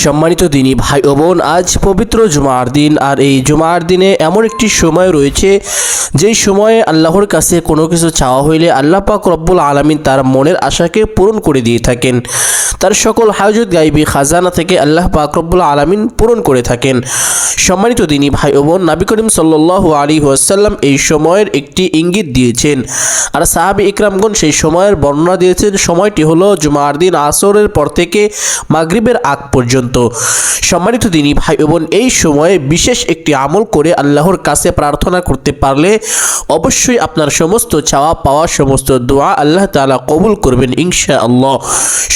সম্মানিত দিনী ভাই ও বোন, আজ পবিত্র জুমার দিন। আর এই জুমার দিনে এমন একটি সময় রয়েছে যেই সময়ে আল্লাহর কাছে কোনো কিছু চাওয়া হইলে আল্লাহ পাক রব্বুল আলামিন তার মনের আশাকে পূরণ করে দিয়ে থাকেন। তার সকল হাজত গাইবী খাজানা থেকে আল্লাহ পাক রব্বুল আলামিন পূরণ করে থাকেন। সম্মানিত দিনী ভাই ও বোন, নবী করিম সাল্লাল্লাহু আলাইহি ওয়াসাল্লাম এই সময়ের একটি ইঙ্গিত দিয়েছেন, আর সাহাবী ইকরামগণ সেই সময়ের বর্ণনা দিয়েছেন। সময়টি হলো জুমার দিন আসরের পর থেকে মাগরিবের আগ পর্যন্ত। সম্মানিত দিনী ভাই ও বোন, এই সময়ে বিশেষ একটি আমল করে আল্লাহর কাছে প্রার্থনা করতে পারলে অবশ্যই আপনার সমস্ত চাওয়া পাওয়া, সমস্ত দোয়া আল্লাহ তাআলা কবুল করবেন ইনশাআল্লাহ।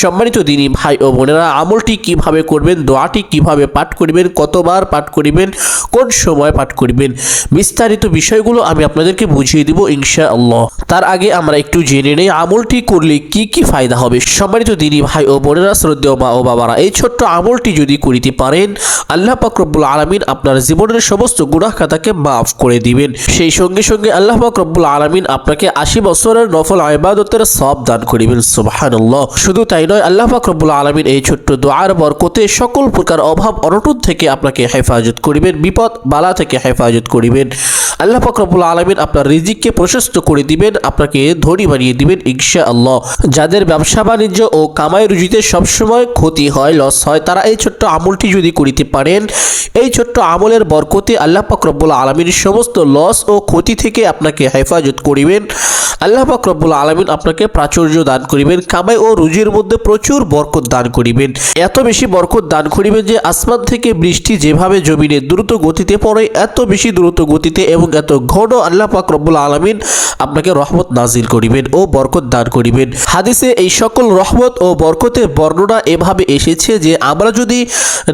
সম্মানিত দিনী ভাই ও বোনেরা, আমলটি কিভাবে করবেন, দোয়াটি কিভাবে পাঠ করবেন, কতবার পাঠ করবেন, কোন সময় পাঠ করবেন, বিস্তারিত বিষয়গুলো আমি আপনাদেরকে বুঝিয়ে দিব ইনশাআল্লাহ। তার আগে আমরা একটু জেনে নেই আমলটি করলে কি কি ফায়দা হবে। সম্মানিত দিনী ভাই ও বোনেরা, শ্রদ্ধেয় মা ও বাবারা, এই ছোট্ট আমলটি যদি করিতে পারেন আল্লাহ পাক রব্বুল আলামিন আপনার জীবনের সমস্ত গুনাহ খাতাকে মাফ করে দিবেন। সেই সঙ্গে সঙ্গে আল্লাহ পাক রব্বুল আলামিন আপনাকে 80 বছরের নফল ইবাদতের সওয়াব দান করিবেন। সুবহানাল্লাহ। শুধু তাই নয়, আল্লাহ পাক রব্বুল আলামিন এই ছোট্ট দোয়ার বরকতে সকল প্রকার অভাব অনটন থেকে আপনাকে হেফাজত করিবেন, বিপদ বালা থেকে হেফাজত করিবেন। আল্লাহ পাক রব্বুল আলামিন আপনার রিজিককে প্রশস্ত করে দিবেন, আপনাকে ধনী বানিয়ে দিবেন ইনশাআল্লাহ। যাদের ব্যবসা বাণিজ্য ও কামাই রুজিতে সবসময় ক্ষতি হয়, লস হয়, তারা এই ছোট্ট আমলটি যদি করিতে পারেন, এই ছোট্ট আমলের বরকতে আল্লাহ পাক রব্বুল আলামিন সমস্ত লস ও ক্ষতি থেকে আপনাকে হেফাজত করিবেন। আল্লাহ পাক রব্বুল আলামিন আপনাকে প্রাচুর্য দান করিবেন, কামাই ও রুজির মধ্যে প্রচুর বরকত দান করিবেন। এত বেশি বরকত দান করিবেন যে আসমান থেকে বৃষ্টি যেভাবে জমিনে দ্রুত গতিতে পড়ে, এত বেশি দ্রুত গতিতে এবং এত ঘন আল্লাহ পাক রব্বুল আলামিন আপনাকে রহমত নাজিল করিবেন ও বরকত দান করিবেন। হাদিসে এই সকল রহমত ও বরকতের বর্ণনা এভাবে এসেছে যে আমরা যদি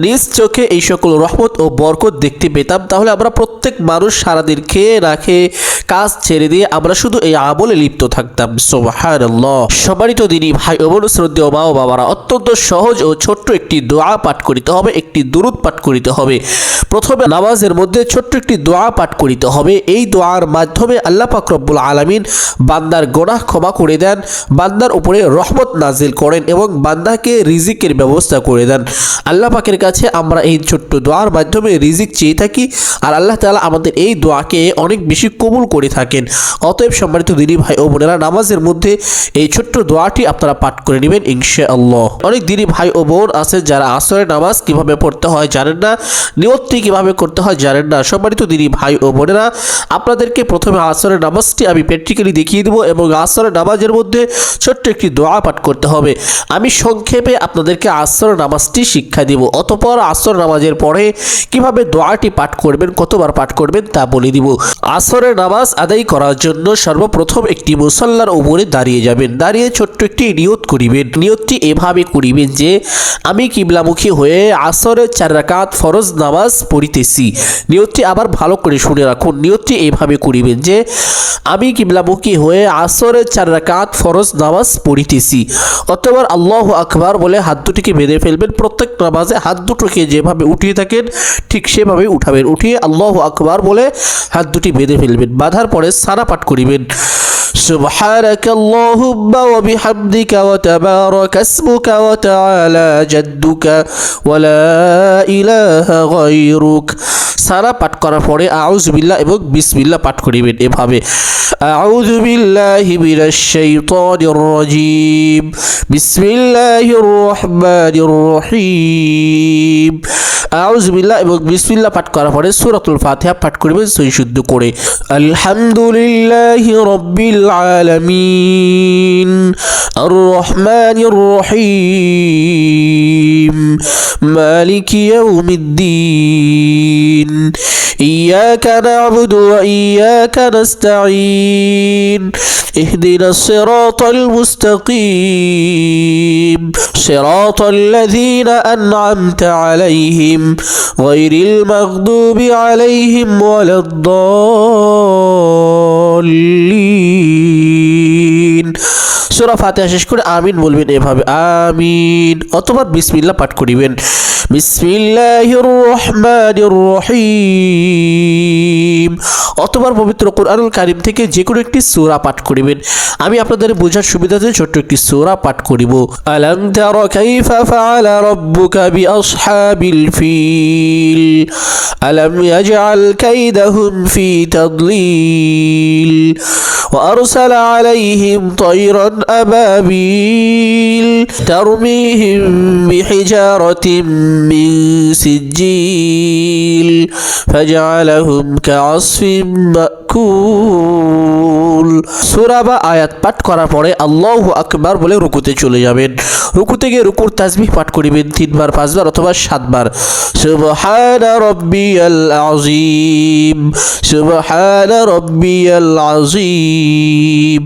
নিজ চোখে এই সকল রহমত ও বরকত দেখতে পেতাম, তাহলে আমরা প্রত্যেক মানুষ সারাদিন খেয়ে না খেয়ে কাজ ছেড়ে দিয়ে আমরা শুধু এই আমলে লিপ্ত থাকতাম। সুবহানাল্লাহ। সম্মানিত দিনী ভাই ও বোন, শ্রদ্ধেয় মা ও বাবারা, অত্যন্ত সহজ ও ছোট্ট একটি দোয়া পাঠ করিতে হবে, একটি দুরূদ পাঠ করিতে হবে। প্রথমে নামাজের মধ্যে ছোট্ট একটি দোয়া পাঠ করিতে হবে। এই দোয়ার মাধ্যমে আল্লাহ পাক রব্বুল আলামিন বান্দার গুনাহ ক্ষমা করে দেন, বান্দার উপরে রহমত নাজিল করেন এবং বান্দাকে রিজিকের ব্যবস্থা করে দেন। আল্লাহ পাকের কাছে আমরা এই ছোট্ট দোয়ার মাধ্যমে রিজিক চেয়ে থাকি, আর আল্লাহ তাআলা আমাদের এই দোয়াকে অনেক বেশি কবুল করে থাকেন। অতএব সম্মানিত দিনী ভাই ও বোনেরা, নামাজের মধ্যে এই ছোট্ট দোয়াটি আপনারা পাঠ করে নেবেন ইনশাআল্লাহ। অনেক দিনী ভাই ও বোন আছেন যারা আসরের নামাজ কিভাবে পড়তে হয় জানেন না, নিয়তটি কিভাবে করতে হয় জানেন না। সম্মানিত দিনী ভাই ও বোনেরা, আপনাদেরকে প্রথমে আসরের নামাজটি আমি প্র্যাকটিক্যালি দেখিয়ে দেবো এবং আসরের নামাজের মধ্যে ছোট্ট একটি দোয়া পাঠ করতে হবে। আমি সংক্ষেপে আপনাদেরকে আসরের নামাজটি শিক্ষা দেব, অতঃপর আসর নামাজের পরে কিভাবে দোয়াটি পাঠ করবেন, কতবার পাঠ করবেন তা বলে দিব। আসরের নামাজ আদায় করার জন্য সর্বপ্রথম একটি মুসাল্লার উপরে দাঁড়িয়ে যাবেন, দাঁড়িয়ে ছোট্ট একটি নিয়ত করিবেন। নিয়তটি এভাবে করিবেন যে আমি কিবলামুখী হয়ে আসরের 4 রাকাত ফরজ নামাজ পড়িতেছি। নিয়তটি আবার ভালো করে শুনে রাখুন। নিয়তটি এভাবে করিবেন যে আমি কিবলামুখী হয়ে আসরের 4 রাকাত ফরজ নামাজ পড়িতেছি। অতঃপর আল্লাহু আকবার বলে হাত দুটিকে বেঁধে ফেলবেন। প্রত্যেক নামাজে হাত দুটোকে যেভাবে উঠিয়ে থাকেন ঠিক সেভাবে উঠাবেন। উঠিয়ে আল্লাহু আকবার বলে হাত দুটি বেঁধে ফেলবেন। বাঁধার পরে সানা পাঠ করিবেন। سبحانك اللهم وبحمدك وتبارك اسمك وتعالى جدك ولا إله غيرك। সারা পাঠ করার পরে আউযু বিল্লাহ এবং বিসমিল্লাহ পাঠ করিবেন এভাবে। আউযু বিল্লাহি মিনাশ শাইতানির রাজীম, বিসমিল্লাহির রহমানির রহিম। আউযু বিল্লাহ এবং বিসমিল্লাহ পাঠ করার পরে সূরাতুল ফাতিহা পাঠ করিবেন সহিশুদ্ধ করে। আলহামদুলিল্লাহি রাব্বিল আলামিন আর রহমানির রহিম মালিকি ইয়াউমিদ্দিন ইয়্যাকা না'বুদু ওয়া ইয়্যাকা নাস্তাঈন ইহদিনাস সিরাতাল মুস্তাকিম সিরাতাল লাযীনা আন'আমতা আলাইহিম গায়রিল মাগদুবি আলাইহিম ওয়ালাদ-দাল্লিন সূরা ফাতিহা শেষ করে আমিন বলবেন এভাবে আমিন, অথবা বিসমিল্লাহ পাঠ করিবেন বিসমিল্লাহির রহমানির রহিম, অথবা পবিত্র কোরআনুল কারীম থেকে যে কোনো একটি সূরা পাঠ করিবেন। আমি আপনাদের বোঝার সুবিধাতে ছোট্ট একটি সূরা পাঠ করিব। আলাম তারা কাইফা ফাআলা রাব্বুকা বিআসহাবিল ফিল আলাম ইয়াজআল কাইদাহুম ফি তাদলিল ওয়া আরসালা আলাইহিম তায়রান আবাবিল তারমিহিম বিহিজারাতিন মিন সিজিল ফাজআলাহুম কাআসফিন মাকুল। সূরা বা আয়াত পাঠ করার পরে আল্লাহু আকবার বলে রুকুতে চলে যাবেন। রুকুতে গিয়ে রুকুর তাসবিহ পাঠ করিবেন 3 বার 5 বার অথবা 7 বার। সুবহানা রাব্বিয়াল আযীম, সুবহানা রাব্বিয়াল আযীম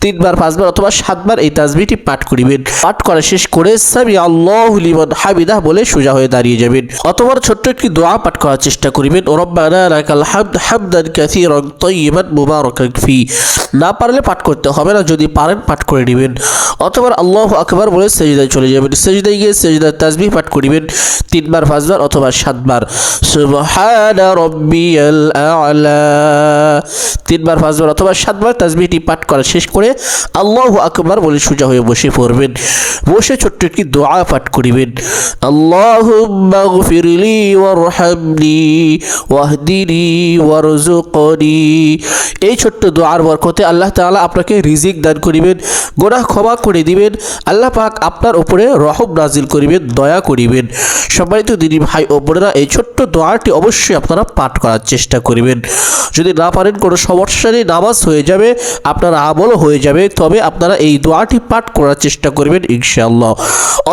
3 বার 5 বার অথবা 7 বার এই তাসবিহটি পাঠ করিবেন। পাঠ করা শেষ করে সামি আল্লাহু লিমান হামিদাহ বলে সোজা হয়ে দাঁড়িয়ে যাবেন। অথবা ছোট্ট একটি দোয়া পাঠ করার চেষ্টা করিবেন রব্বানা লাকাল হামদ হামদান কাসীরান তাইয়িবান মুবারাকান ফি। না পারলে পাঠ করতে হবে না, যদি পারেন পাঠ করে নেবেন। অথবা আল্লাহু আকবার বলে সেজদায় চলে যাবেন। সেজদায় গিয়ে সেজদার তাসবিহ পাঠ করিবেন 3 বার 5 বার অথবা 7 বার। সুবহানা রাব্বিয়াল আ'লা 3 বার 5 বার অথবা 7 বার তাসবিহটি পাঠ করা শেষ করে আল্লাহু আকবার বলে সোজা হয়ে বসে পড়বেন। বসে ছোট্ট একটি দোয়া পাঠ করিবেন আল্লাহুম্মা গফিরলি ওয়ারহামনি ওয়াহদিনি ওয়ারযুকনি। এই ছোট্ট দোয়ার বরকতে আল্লাহ তাআলা আপনাকে রিজিক দান করিবেন, গুনাহ ক্ষমা করে দিবেন, আল্লাহ পাক আপনার উপরে রহম নাজিল করিবেন, দয়া করিবেন। সম্মানিত দিনী ভাই ও বোনেরা, এই ছোট্ট দোয়াটি অবশ্যই আপনারা পাঠ করার চেষ্টা করিবেন। যদি না পারেন কোনো সমস্যা নেই, নামাজ হয়ে যাবে, আপনার আমলও হয়ে যাবে, তবে আপনারা এই দোয়াটি পাঠ করার চেষ্টা করবেন ইনশাআল্লাহ।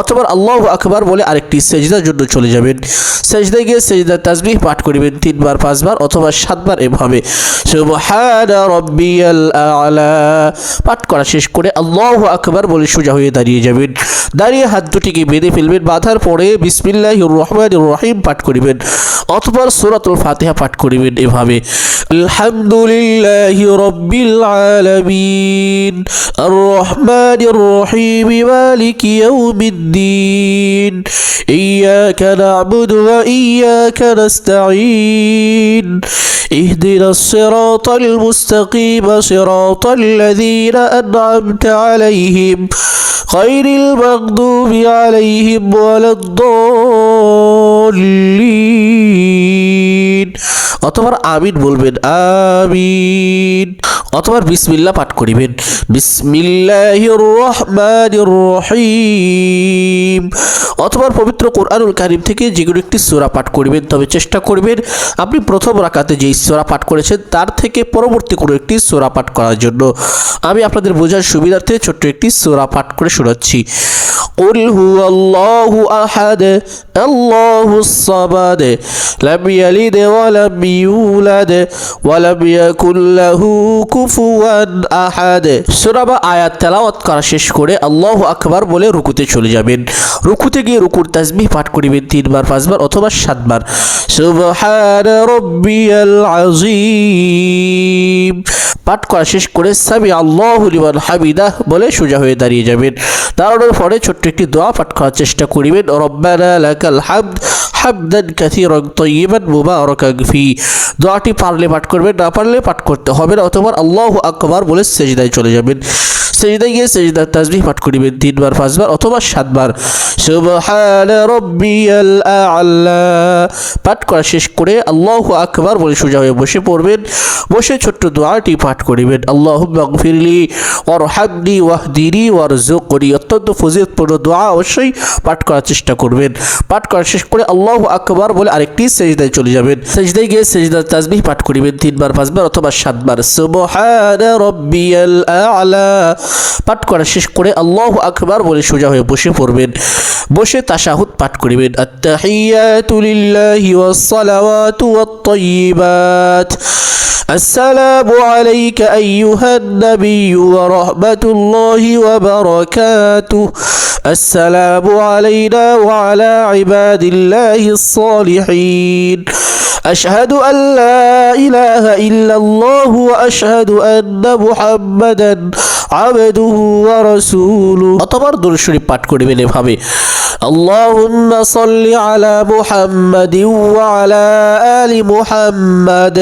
অথবা আল্লাহু আকবার বলে আরেকটি সেজদার জন্য চলে যাবেন। সেজদায় গিয়ে সেজদার তাসবিহ পাঠ করিবেন 3 বার 5 বার অথবা 7 বার এভাবে সুবহানা রাব্বিয়াল আ'লা। পাঠ করা শেষ করে আল্লাহু আকবার বলে সোজা হয়ে দাঁড়িয়ে যাবেন। দাঁড়িয়ে হাত দুটিকে বেঁধে ফেলবেন। বাঁধার পরে বিসমিল্লাহির রহমানির রহিম পাঠ করিবেন অথবা সূরাতুল ফাতিহা পাঠ করিবেন এভাবে আলহামদুলিল্লাহি রাব্বিল আলামিন আর রহমানির রহিম মালিকি ইয়াউমিদ্দিন ইয়াকা না'বুদু ওয়া ইয়াকা নাস্তাঈন ইহদিনাস সিরাতাল মুস্তাকিম সিরাতাল লাযীনা আন'আমতা আলাইহিম গায়রিল মাগদুবি আলাইহিম ওয়ালাদ-দাল্লিন। অথবা আমিন বলবেন আমিন, অথবা বিসমিল্লাহ পাঠ করিবেন বিসমিল্লাহির রহমানির রহিম, অথবা পবিত্র কোরআনুল কারীম থেকে যে কোনো একটি সূরা পাঠ করিবেন। তবে চেষ্টা করবেন আপনি প্রথম রাকাতে যেই সূরা পাঠ করেছেন তার থেকে পরবর্তী কোনো একটি সূরা পাঠ করার জন্য। আমি আপনাদের বোঝার সুবিধার্থে ছোট্ট একটি সূরা পাঠ করে শোনাচ্ছি। قل هو الله أحد الله الصمد لم يلد ولم يولد ولم يكن له كفوا أحد। সূরা বা আয়াত তেলাওয়াত করা শেষ করে আল্লাহু আকবার বলে রুকুতে চলে যাবেন। রুকুতে গিয়ে রুকুর তাসবিহ পাঠ করিবেন 3 বার 5 বার অথবা 7 বার সুবহানা রাব্বিয়াল আযীম। পাঠ করা শেষ করে সামি আল্লাহু লিমান হামিদাহ বলে সোজা হয়ে দাঁড়িয়ে যাবেন। দাঁড়ানোর পরে ছোট্ট একটি দোয়া পাঠ করার চেষ্টা করিবেন রব্বানা লাকাল হামদ হামদান কাসীরান তাইয়িবান মুবারাকান ফি। দোয়াটি পারলে পাঠ করবেন, না পারলে পাঠ করতে হবে না। অথবা আল্লাহু আকবার বলে সেজদায় চলে যাবেন। সেজদায় গিয়ে সেজদার তাসবিহ পাঠ করিবেন 3 বার 5 বার অথবা 7 বার সুবহানা রাব্বিয়াল আ'লা। পাঠ করা শেষ করে আল্লাহু আকবার বলে সোজা হয়ে বসে পড়বেন। বসে ছোট্ট দোয়াটি পাঠ করিবেন আল্লাহুম্মা গফিরলি ওয়ারহামনি ওয়াহদিনি ওয়ারযুকনি। অত্যন্ত ফজিলতপূর্ণ দোয়া, অবশ্যই পাঠ করার চেষ্টা করবেন। পাঠ করা শেষ করে আল্লাহু আকবার বলে আরেকটি সেজদায় চলে যাবেন। সেজদায় গিয়ে সেজদার তাসবিহ পাঠ করিবেন 3 বার 5 বার অথবা 7 বার সুবহানা রাব্বিয়াল আ'লা। পাঠ করা শেষ করে আল্লাহু আকবার বলে সোজা হয়ে বসে পড়বেন। বসে তাশাহুদ পাঠ করিবেন আত-তাহিয়াতু লিল্লাহি ওয়াস-সালাওয়াতু ওয়াত-তাইয়্যিবাত আসসালামু আলাইকা আইয়ুহান নাবিয়্যু ওয়া রাহমাতুল্লাহি ওয়া বারাকাতুহু আসসালামু আলাইনা ওয়া আলা ইবাদিল্লাহিস সালিহিন আশহাদু আল লা ইলাহা ইল্লাল্লাহু ওয়া আশহাদু আন্না মুহাম্মাদান আবদুহু ওয়া রাসূলুহু। অতঃপর দুরূদ শরীফ পাঠ করিবেন এভাবে: আল্লাহুম্মা সাল্লি আলা মুহাম্মাদিন ওয়া আলা আলি মুহাম্মাদ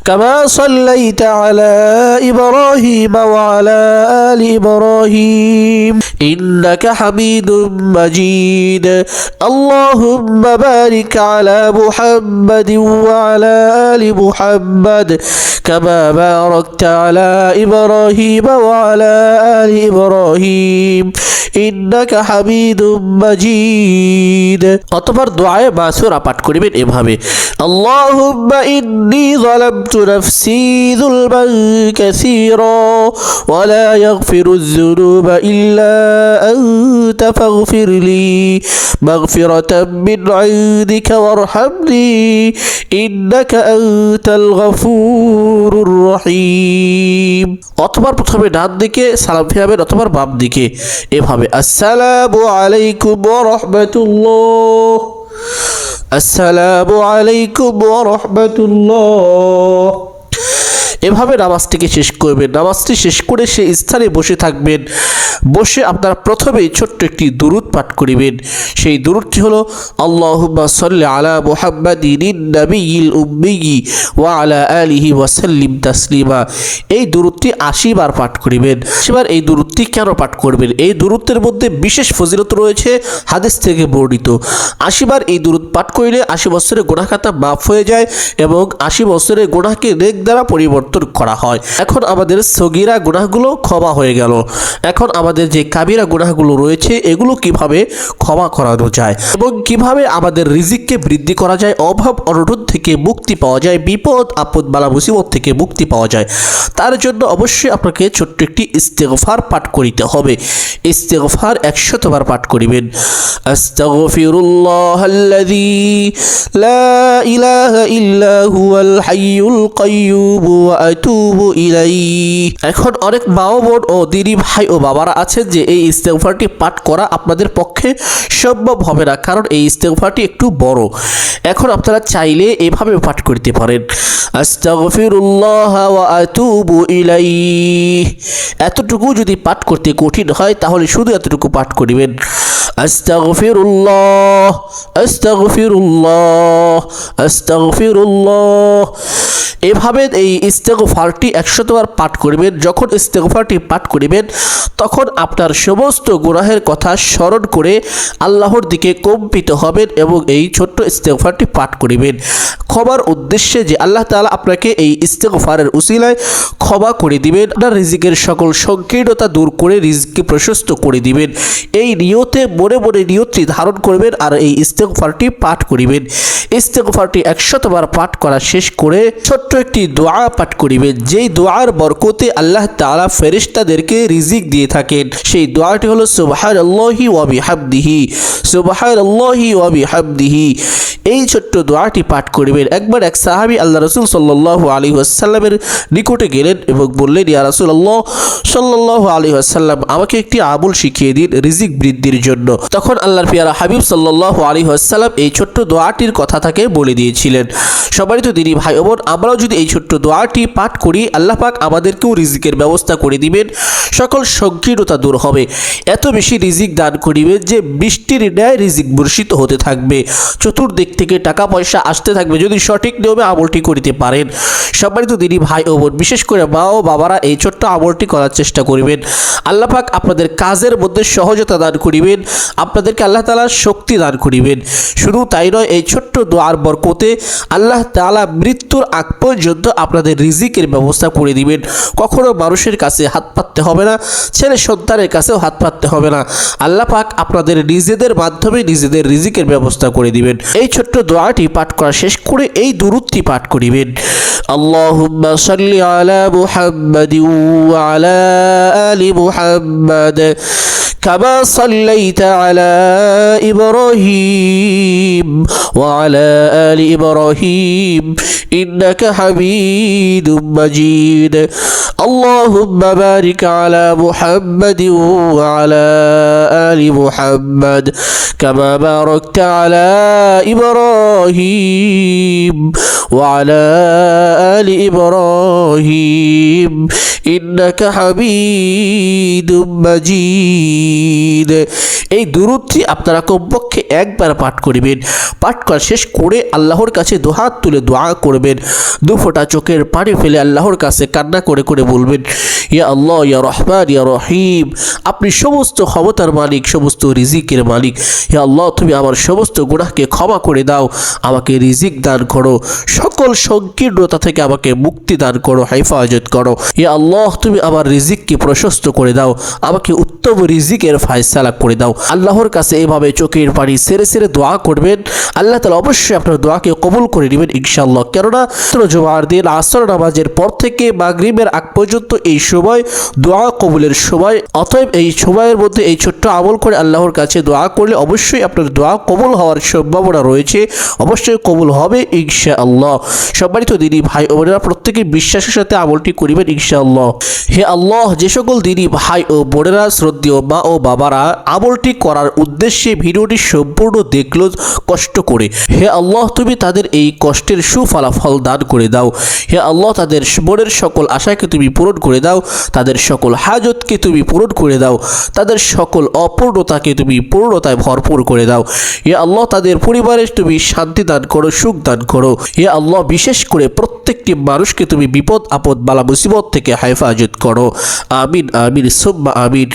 কামা সাল্লাইতা আলা ইব্রাহিম ওয়া আলা আলি ইব্রাহিম ইন্নাকা হামিদুম মাজিদ। আল্লাহুম্মা বারিক আলা মুহাম্মাদিন ওয়া আলা আলি মুহাম্মাদ কামা বারাকতা আলা ইব্রাহিম ওয়া আলা আলি ইব্রাহিম ইন্নাকা হামিদুম মাজিদ। অতঃপর দুআয়ে মাসুরা পাঠ করিবেন এভাবে: আল্লাহুম্মা ইন্নী যালামতু নাফসি যুলমান কাসীরা ওয়া লা ইয়াগফিরুয যুনুবা ইল্লা আনতা ফাগফিরলি মাগফিরাতাম মিন ইনদিকা ওয়ারহামনি ইন্নাকা আনতাল গফুরুর রহিম। অথবা প্রথমে ডান দিকে সালাম ফিরাবেন অথবা বাম দিকে এভাবে: আসসালামু আলাইকুম ওয়া রাহমাতুল্লাহ, আসসালামু আলাইকুম ওয়া রাহমাতুল্লাহ। এভাবে নামাজটিকে শেষ করবেন। নামাজটি শেষ করে সেই স্থানে বসে থাকবেন। বসে আপনারা প্রথমেই ছোট্ট একটি দুরূদ পাঠ করিবেন। সেই দুরূদটি হলো আল্লাহুম্মা সাল্লি আলা মুহাম্মাদিন নাবিয়্যিল উম্মিয়্যি ওয়া আলা আলিহি ওয়া সাল্লিম তাসলিমা। এই দুরূদটি 80 বার পাঠ করিবেন। এবার এই দুরূদটি কেন পাঠ করবেন? এই দুরূদের মধ্যে বিশেষ ফজিলত রয়েছে, হাদিস থেকে বর্ণিত। 80 বার এই দুরূদ পাঠ করিলে 80 বছরের গুনাহ খাতা মাফ হয়ে যায় এবং 80 বছরের গুনাহকে নেক দ্বারা পরিবর্তন করা হয়। এখন আমাদের সগীরা গুনাহগুলো ক্ষমা হয়ে গেল। এখন আমাদের যে কাবিরা গুনাহগুলো রয়েছে এগুলো কিভাবে ক্ষমা করানো যায় এবং কিভাবে আমাদের রিজিককে বৃদ্ধি করা যায়, অভাব অনটন থেকে মুক্তি পাওয়া যায়, বিপদ আপদ বালা মুসিবত থেকে মুক্তি পাওয়া যায়, তার জন্য অবশ্যই আপনাকে ছোট্ট একটি ইস্তেগফার পাঠ করিতে হবে। ইস্তেগফার 100 বার পাঠ করিবেন। আস্তাগফিরুল্লাহাল্লাযী লা ইলাহা ইল্লা হুয়াল হাইয়ুল কাইয়্যুম ওয়া আতুবু ইলাইহি। এখন অনেক মা ও বোন ও দিদি ভাই ও বাবারা আছেন যে এই ইস্তেগফারটি পাঠ করা আপনাদের পক্ষে সম্ভব হবে না, কারণ এই ইস্তেগফারটি একটু বড়। এখন আপনারা চাইলে এভাবে পাঠ করতে পারেন: আস্তাগফিরুল্লাহ ওয়া আতুবু ইলাইহি। এতটুকু যদি পাঠ করতে কঠিন হয় তাহলে শুধু এতটুকু পাঠ করিবেন: আস্তাগফিরুল্লাহ, আস্তাগফিরুল্লাহ, আস্তাগফিরুল্লাহ। এভাবে এই ইস্তেগফারটি 100 বার পাঠ করিবেন। যখন ইস্তেগফারটি পাঠ করিবেন তখন আপনার সমস্ত গুনাহের কথা স্মরণ করে আল্লাহর দিকে কম্পিত হবেন এবং এই ছোট্ট ইস্তেগফারটি পাঠ করিবেন ক্ষমার উদ্দেশ্যে, যে আল্লাহ তাআলা আপনাকে এই ইস্তেগফারের উসিলায় ক্ষমা করে দিবেন, আপনার রিজিকের সকল সংকীর্ণতা দূর করে রিজিককে প্রশস্ত করে দিবেন। এই নিয়তে মনে মনে নিয়তটি ধারণ করবেন আর এই ইস্তেগফারটি পাঠ করিবেন। ইস্তেগফারটি 100 বার পাঠ করা শেষ করে ছোট্ট একটি দোয়া পাঠ করিবেন, যেই দোয়ার বরকতে আল্লাহ তাআলা ফেরেশতাদেরকে রিজিক দিয়ে থাকেন। সেই দোয়াটি হলো সুবহানাল্লাহি ওয়া বিহামদিহি, সুবহানাল্লাহি ওয়া বিহামদিহি। এই ছোট্ট দোয়াটি পাঠ করিবেন। একবার এক সাহাবী আল্লাহ রাসূল সাল্লাল্লাহু আলাইহি ওয়াসাল্লামের নিকটে গেলেন এবং বললেন, ইয়া রাসূলুল্লাহ সাল্লাল্লাহু আলাইহি ওয়াসাল্লাম, আমাকে একটি আমল শিখিয়ে দিন রিজিক বৃদ্ধির জন্য। তখন আল্লাহর প্রিয় হাবিব সাল্লাল্লাহু আলাইহি ওয়াসাল্লাম এই ছোট্ট দোয়াটির কথা তাকে বলে দিয়েছিলেন। সবারই তো দিনী ভাই বোন, আমরাও যদি এই ছোট্ট দোয়াটি পাঠ করি আল্লাহ পাক আমাদেরকেও রিজিকের ব্যবস্থা করে দিবেন, সকল সংকীর্ণতা দূর হবে, এত বেশি রিজিক দান করিবেন যে বৃষ্টির ন্যায় রিজিক বর্ষিত হতে থাকবে, চতুর্দিক থেকে টাকা পয়সা আসতে থাকবে যদি সঠিক নিয়মে আমলটি করিতে পারেন। সবারই তো দিনী ভাই ও বোন, বিশেষ করে মা ও বাবারা এই ছোট্ট আমলটি করার চেষ্টা করিবেন। আল্লাহ পাক আপনাদের কাজের মধ্যে সহজতা দান করিবেন, আপনাদেরকে আল্লাহ তাআলা শক্তি দান করিবেন। শুধু তাই নয়, এই ছোট্ট দোয়ার বরকতে আল্লাহ তাআলা মৃত্যুর আগ পর্যন্ত আপনাদের রিজিকের ব্যবস্থা করে দিবেন। কখনো মানুষের কাছে হাত পাততে হবে না, ছেলে সন্তানের কাছেও হাত পাততে হবে না। আল্লাহ পাক আপনাদের নিজেদের মাধ্যমে নিজেদের রিজিকের ব্যবস্থা করে দিবেন। এই ছোট্ট দোয়াটি পাঠ করা শেষ করে এই দুরূদটি পাঠ করিবেন: আল্লাহুম্মা সাল্লি আলা মুহাম্মাদিন ওয়া আলা আলি মুহাম্মাদ কামা সাল্লাইতা আলা ইব্রাহিম وعلى آل إبراهيم إنك حميد مجيد اللهم بارك على محمد وعلى آل محمد كما باركت على إبراهيم وعلى آل إبراهيم إنك حميد مجيد এই দুরূদটি আপনারা কমপক্ষে একবার পাঠ করিবেন। পাঠ করা শেষ করে আল্লাহর কাছে দুহাত তুলে দোয়া করবেন। দু ফোঁটা চোখের পানি ফেলে আল্লাহর কাছে কান্না করে করে বলবেন, ইয়া আল্লাহ, ইয়া রহমান, ইয়া রহিম, আপনি সমস্ত ক্ষমতার মালিক, সমস্ত রিজিকের মালিক। ইয়া আল্লাহ, তুমি আমার সমস্ত গুনাহকে ক্ষমা করে দাও, আমাকে রিজিক দান করো, সকল সংকীর্ণতা থেকে আমাকে মুক্তি দান করো, হেফাজত করো। ইয়া আল্লাহ, তুমি আমার রিজিককে প্রশস্ত করে দাও, আমাকে উত্তম রিজিকের ফায়সালা করে দাও। আল্লাহর কাছে এভাবে চোখের পানি সেরে সেরে দোয়া করবেন। আল্লাহ তাআলা অবশ্যই আপনার দোয়াকে কবুল করে নেবেন ইনশাআল্লাহ। কেননা জুমার দিন আসর নামাজের পর থেকে মাগরিবের আগ পর্যন্ত এই সময় দোয়া কবুলের সময়। অতএব এই সময়ের মধ্যে এই ছোট্ট আমল করে আল্লাহর কাছে দোয়া করলে অবশ্যই আপনার দোয়া কবুল হওয়ার সম্ভাবনা রয়েছে, অবশ্যই কবুল হবে ইনশাআল্লাহ। সম্মানিত দিনী ভাই ও বোনেরা, প্রত্যেকে বিশ্বাসের সাথে আমলটি করিবেন ইনশাআল্লাহ। হে আল্লাহ, যে সকল দিনী ভাই ও বোনেরা, শ্রদ্ধেয় মা ও বাবারা আমলটি করার উদ্দেশ্যে ভিডিওটি সম্পূর্ণ দেখলো কষ্ট করে, হে আল্লাহ, তুমি তাদের এই কষ্টের সুফলাফল দান করে দাও। হে আল্লাহ, তাদের মনের সকল আশাকে তুমি পূরণ করে দাও, তাদের সকল হাজতকে তুমি পূরণ করে দাও, তাদের সকল অপূর্ণতাকে তুমি পূর্ণতায় ভরপুর করে দাও। হে আল্লাহ, তাদের পরিবারে তুমি শান্তি দান করো, সুখ দান করো। হে আল্লাহ, বিশেষ করে প্রত্যেকটি মানুষকে তুমি বিপদ আপদ বালা মুসিবত থেকে হেফাজত করো। আমিন আমিন সুম্মা আমিন।